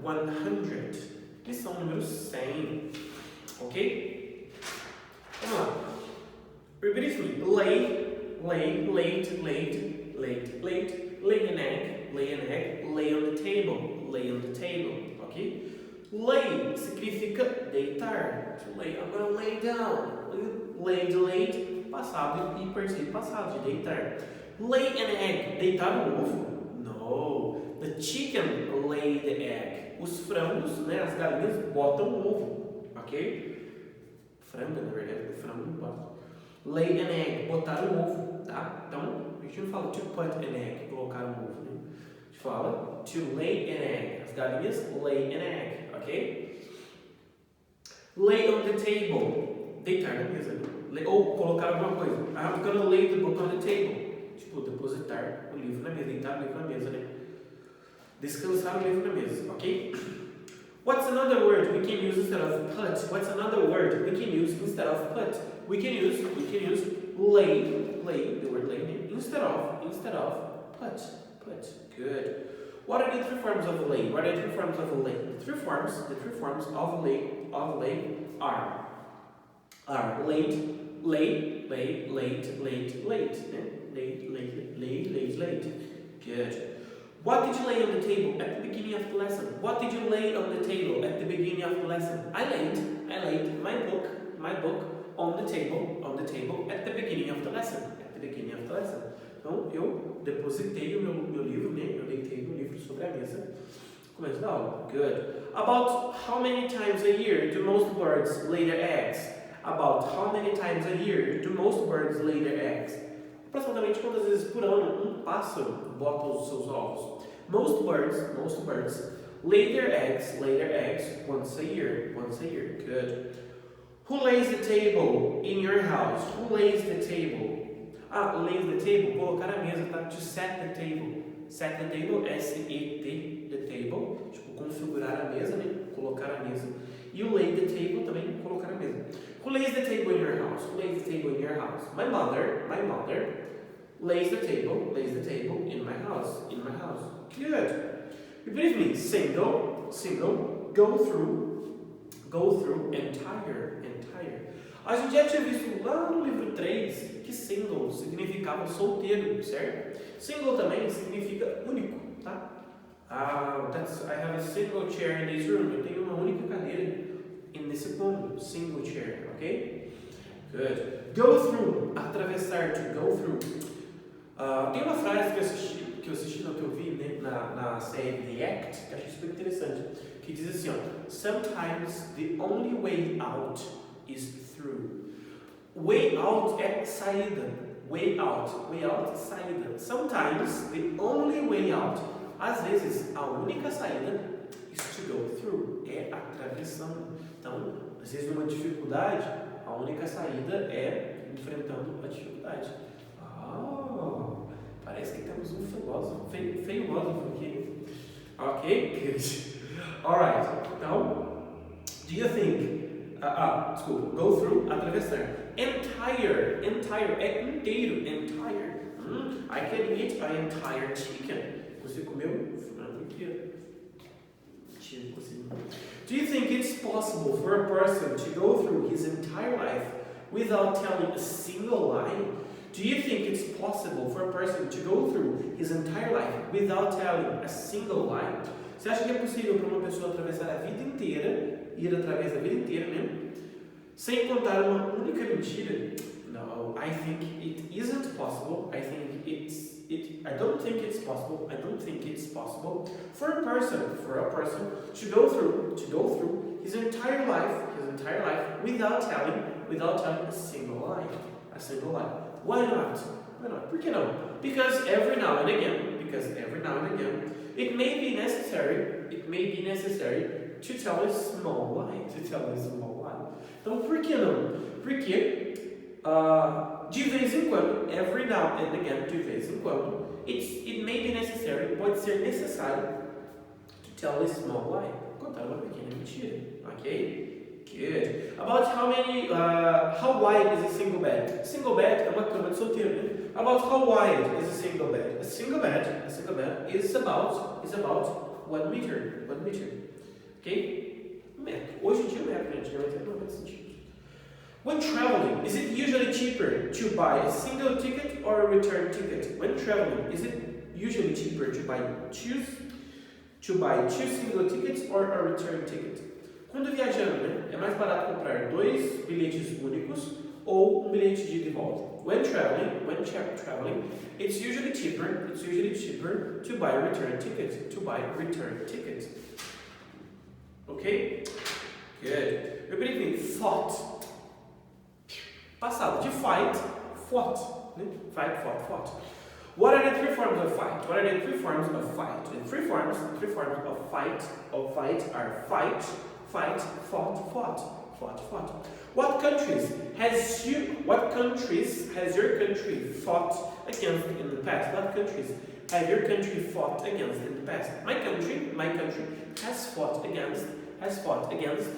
100. Lição número 100. Ok? Vamos lá. Repeat with me. Lay, late, lay an egg, lay on the table, ok? Lay significa deitar. To lay, I'm gonna lay down. Late, passado e participo passado de deitar. Lay an egg, deitar um ovo? No. The chicken lay the egg. Os frangos, né, as galinhas botam um ovo, ok? Franga, na verdade, o frango não bota. Lay an egg, botar um ovo, tá? Então, a gente não fala to put an egg, colocar um ovo, né? A gente fala to lay an egg. As galinhas lay an egg, ok? Lay on the table, deitar na mesa. Ou colocar alguma coisa. I'm gonna lay the book on the table. Tipo, depositar o livro na mesa, deitar o livro na mesa, né? Descansar o livro na mesa, ok? What's another word we can use instead of put? What's another word we can use instead of put? We can use lay, the word lay, instead of put. Good. What are the three forms of lay? The three forms of lay are late. Good. What did you lay on the table at the beginning of the lesson? What did you lay on the table at the beginning of the lesson? I laid my book on the table at the beginning of the lesson. Então, eu depositei o meu livro, né? Eu deitei o meu livro sobre a mesa no começo da aula. Good. About how many times a year do most birds lay their eggs? About how many times a year do most birds lay their eggs? Aproximadamente quantas vezes por ano um pássaro bota os seus ovos? Most birds lay their eggs once a year. Good. Who lays the table in your house? Lays the table, colocar a mesa, tá? To set the table. Set the table, S-E-T, the table. Tipo, configurar a mesa, né? Colocar a mesa. E o lay the table também, colocar a mesa. Who lays the table in your house? My mother lays the table in my house. Good. Repeat with me. Single, go through, entire. A gente já tinha visto lá no livro 3 que single significava solteiro, certo? Single também significa único, tá? I have a single chair in this room. Eu tenho uma única cadeira nesse cômodo. Single chair, ok? Good. Go through, atravessar, to go through. Tem uma frase que eu vi, né, na série The Act, que eu achei super interessante, que diz assim, ó: Sometimes the only way out is through. Way out é saída. Way out, saída. Sometimes the only way out, às vezes a única saída is to go through, é atravessando. Então, às vezes numa dificuldade, a única saída é enfrentando a dificuldade. Parece que temos um filósofo aqui. Ok, good. Alright, então, do you think, desculpa, go through, atravessar. Entire é inteiro, entire. I can eat an entire chicken. Você comeu um frango inteiro. Do you think it's possible for a person to go through his entire life without telling a single lie? Do you think it's possible for a person to go through his entire life without telling a single lie? Você acha que é possível para uma pessoa atravessar a vida inteira, ir através da vida inteira, né? Sem contar uma única mentira? No, I think it isn't possible. I don't think it's possible for a person to go through his entire life without telling a single lie. Why not? Por que não? Because every now and again, it may be necessary to tell a small lie. Então, por que não? Porque de vez em quando, every now and again, de vez em quando, it may be necessary, pode ser necessário to tell a small lie, contar uma pequena mentira, ok? Good. About how wide is a single bed? Single bed é uma cama de solteiro, né? About how wide is a single bed? A single bed is about 1 meter. ok? Um metro. Hoje em dia é um metro, antigamente era 90 centímetros. When traveling, is it usually cheaper to buy a single ticket or a return ticket? When traveling, is it usually cheaper to buy two single tickets or a return ticket? Quando viajando, né, é mais barato comprar 2 bilhetes únicos ou um bilhete de ida e volta. When traveling, it's usually cheaper to buy a return ticket. Okay? Good. Repeat with me. Thought. Passado de fight, fought. Né? Fight, fought. What are the 3 forms of fight? The 3 forms of fight are fight, fought. What countries has your country fought against in the past? What countries have your country fought against in the past? My country has fought against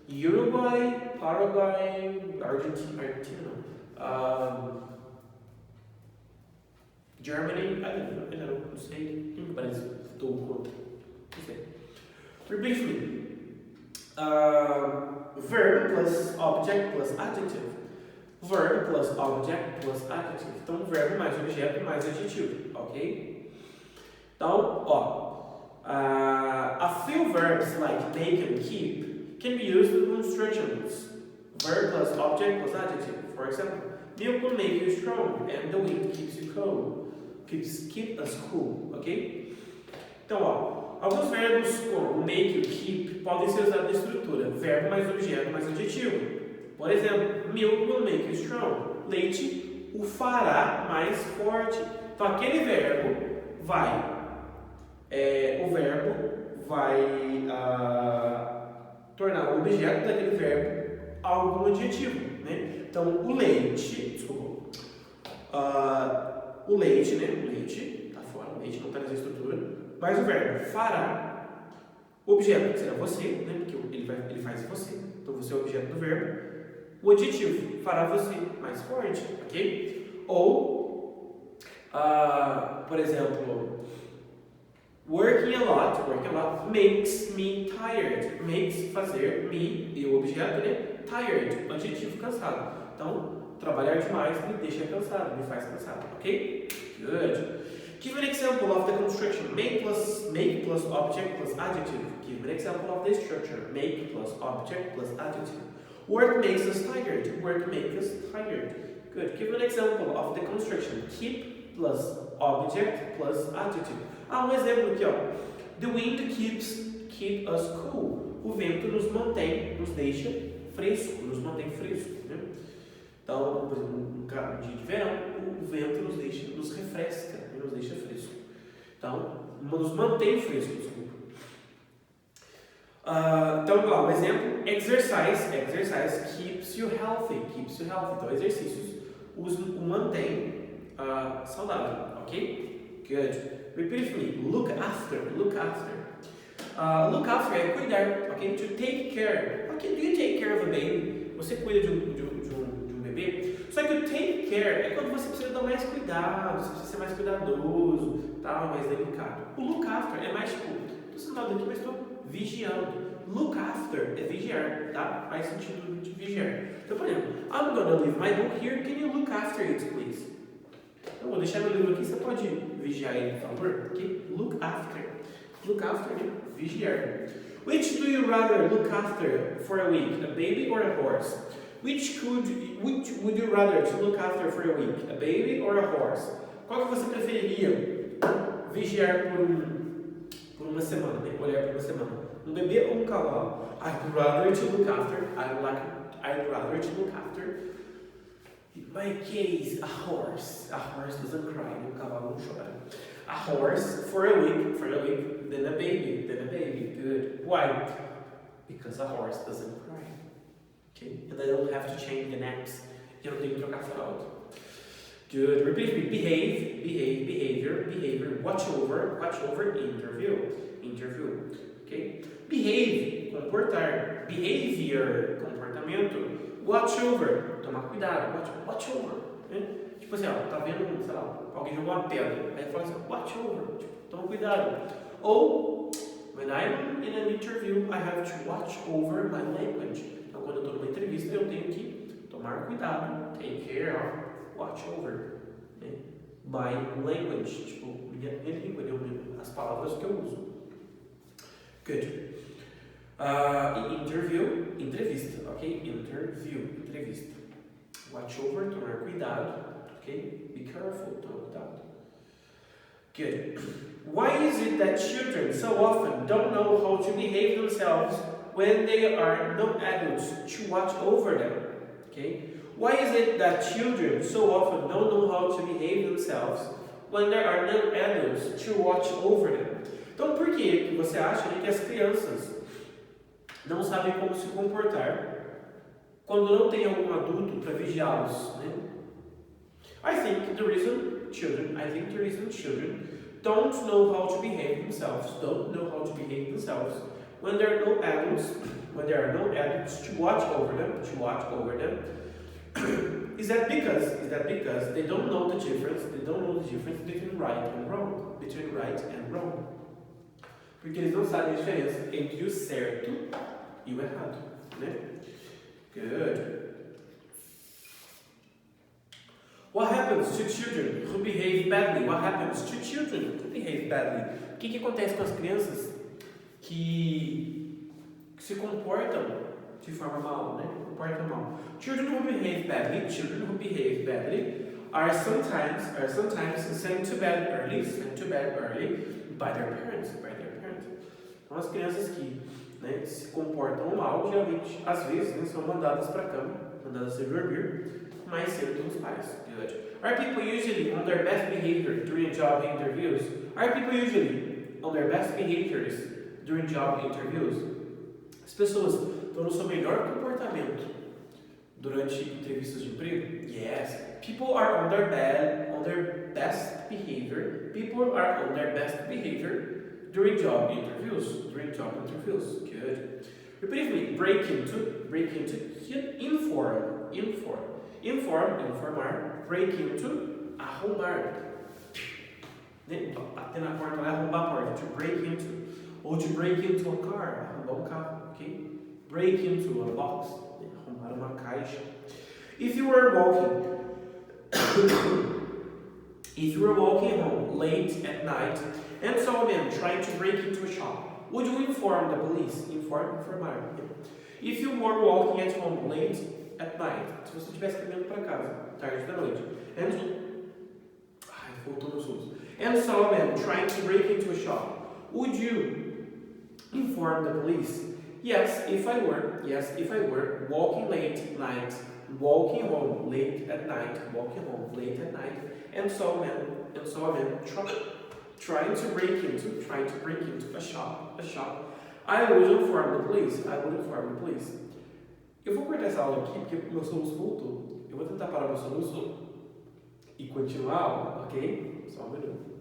Uruguay, Paraguay, Argentina, Germany, I don't know, say, but it's too good. Repeat me. Verb plus object plus adjective. Verb plus object plus adjective. Então, verbo mais objeto mais adjetivo, ok? Então, a few verbs like make and keep can be used in constructions. Verb plus object plus adjective. For example, milk will make you strong and the wind keeps you cold. Keep us cool, ok? Então, alguns verbos como make e keep podem ser usados na estrutura. Verbo mais objeto mais adjetivo. Por exemplo, milk will make you strong. Leite o fará mais forte. Então, aquele verbo vai tornar o objeto daquele verbo algum adjetivo, né? Então, o leite, o leite, né? O leite, tá fora, o leite não está nessa estrutura, mas o verbo fará, o objeto que será você, né? Porque ele faz você, então você é o objeto do verbo, o adjetivo fará você mais forte, ok? Ou, por exemplo, working a lot makes me tired. Makes, fazer, me e o objeto, né? Tired, adjetivo, cansado. Então, trabalhar demais me deixa cansado, me faz cansado, ok? Good. Give an example of the construction. Make plus object plus adjective. Give an example of the structure. Make plus object plus adjective. Work makes us tired. Work makes us tired. Good. Give an example of the construction. Keep plus object plus adjective. Um exemplo aqui, ó. The wind keep us cool. O vento nos deixa fresco, né? Então, por exemplo, no dia de verão, o vento nos refresca, nos deixa fresco. Então, nos mantém fresco, desculpa. Então, um exemplo, exercise keeps you healthy. Então, exercícios o mantém saudável, ok? Good. Repeat with me. Look after. Look after é cuidar, ok? To take care. Ok, do you take care of a baby? Você cuida de um bebê? Só que o take care é quando você precisa dar mais cuidado, você precisa ser mais cuidadoso, tal, mais delicado. O look after é mais tipo, estou sentado aqui, mas estou vigiando. Look after é vigiar, tá? Faz sentido de vigiar. Então, por exemplo, I'm gonna leave my book here, can you look after it, please? Então, vou deixar meu livro aqui, você pode vigiar ele, por favor? Ok? Look after. Look after, né? Vigiar. Which do you rather look after for a week, a baby or a horse? Which would you rather to look after for a week, a baby or a horse? Qual que você preferiria vigiar por uma semana, né? Olhar por uma semana? Um bebê ou um cavalo? I'd rather to look after, in my case, a horse. A horse doesn't cry, um cavalo não chora. A horse for a week, then a baby, good. Why? Because a horse doesn't cry. Okay, and I don't have to change the naps. Eu não tenho que trocar a fralda. Good. Repeat me. Behavior. Watch over, interview. Okay. Behave, comportar. Behavior, comportamento. Watch over, tomar cuidado. Watch over. Né? Tipo assim, ó, tá vendo, sei lá, alguém jogou uma pedra. Aí fala assim, watch over, tipo, toma cuidado. Ou When I'm in an interview, I have to watch over my language. Então, quando eu estou numa entrevista, eu tenho que tomar cuidado, take care of, watch over, né? My language, tipo, minha língua, as palavras que eu uso. Good. Interview, entrevista, ok? Interview, entrevista. Watch over, tomar cuidado, ok? Be careful, tomar cuidado. Good. Why is it that children so often don't know how to behave themselves when there are no adults to watch over them? Okay? Why is it that children so often don't know how to behave themselves when there are no adults to watch over them? Então, por que você acha que as crianças não sabem como se comportar quando não tem algum adulto para vigiá-los, né? I think the reason children don't know how to behave themselves, when there are no adults to watch over them, is that because they don't know the difference between right and wrong, Porque eles não sabem a diferença entre o certo e o errado, né? Good. What happens to children who behave badly? O que acontece com as crianças que se comportam de forma mal, né? Children who behave badly are sometimes sent to bed early by their parents. Então as crianças que, né, se comportam mal, geralmente, às vezes, né, são mandadas para a cama, mandadas a dormir mais cedo pelos pais. Good. Are people usually on their best behavior during job interviews? As pessoas estão no seu melhor comportamento durante entrevistas de emprego? Yes. People are on their best behavior during job interviews. Good. Repeat with me. Break into, informar, break into, arrombar. Bater na porta lá, arrombar a porta. To break into. Ou to break into a car, arrombar carro, ok? Break into a box, arrombar uma caixa. If you were walking home late at night and saw a man trying to break into a shop, would you inform the police? Informar. If you were walking at home late at night, se você estivesse caminhando para casa, tarde da noite, and saw a man trying to break into a shop, would you inform the police? Yes, if I were walking home late at night, and saw a man trying to break into a shop, I would inform the police. Eu vou cortar essa aula aqui porque meu soluço voltou. Eu vou tentar parar meu soluço e continuar a aula, ok? Só um minuto.